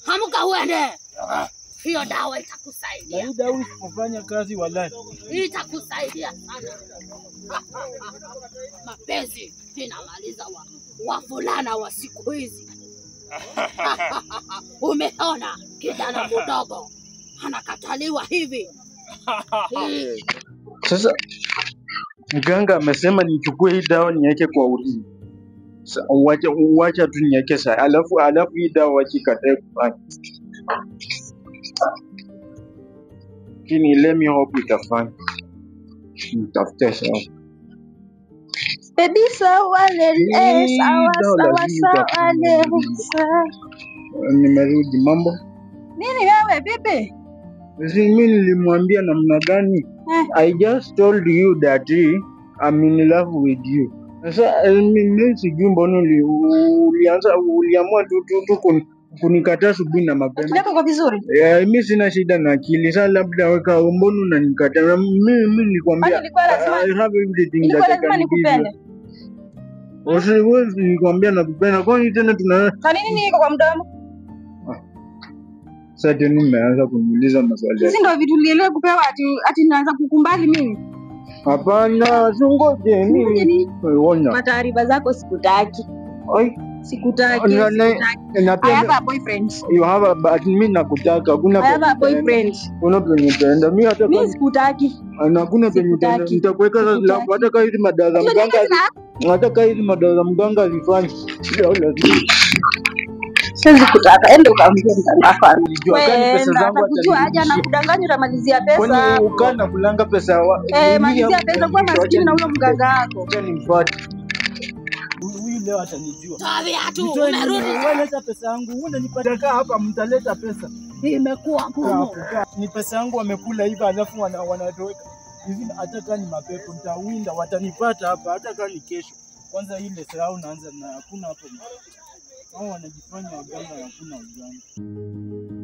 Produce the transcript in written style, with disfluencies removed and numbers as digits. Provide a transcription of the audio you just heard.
Hamuka uende. Hiyo dawa itakusaidia. Hii dawa isipofanya kazi wallahi. Hii itakusaidia sana. Mapenzi inamaliza wavulana wa siku hizi. Umeona kijana mdogo anakataliwa hivi. Sasa mganga amesema nichukue hii dawa niweke kwa ulimi. Uwacha tu niweke saa. Alafu hii dawa wachikatae kufanya. Kini let me hope itafanya. Nitafute sawa. Baby sawa lele, sawa lele. Nimerudi mambo. Nini wewe bibi? Mimi nilimwambia namna gani? I just told you that I'm in love with you. Sasa mimi sijui mbona uliamua tu kunikataa asubuhi na mapema. Ndio kwa vizuri. Mimi sina shida na akili. Sasa labda weka mbona unanikataa? Mimi nilikwambia I have everything that I can give you. Usiwezi nikwambia nakupenda. Kwa nini tena Kwa nini niko kwa mdomo? Sasa tena umeanza kuniuliza maswali. Sisi ndio vitu nilielewa kupewa ati naanza kukumbali mimi. Hapana, sungoje mimi. Mataarifa zako sikutaki. Ai, sikutaki. I have a boyfriend. You have a but mimi nakutaka. Kuna I have a boyfriend. Kuna kunipenda. Mimi hata mimi sikutaki. Hakuna kunipenda. Nitakuweka hata kama hizi madawa za mganga. Hata kama hizi madawa za mganga zifanye. Siwezi kutaka. Enda ukaambie mganga wako. Wewe pesa zangu atakujua aje anakudanganya utamalizia pesa. Kwani ukana kulanga pesa malizia pesa kwa maskini na huyo mganga wako. Acha nimfuate. Huyu leo atanijua. Toa tu umerudi. Wewe leta pesa yangu. Unanipata hapa mtaleta pesa. Hii imekuwa ngumu. Ni pesa yangu wamekula hivi alafu wanatoweka. Hivi hata kama ni mapepo nitawinda watanipata hapa hata kama ni kesho. Kwanza ile sahau naanza na hakuna hapo. Hao wanajifanya waganga hakuna uganga.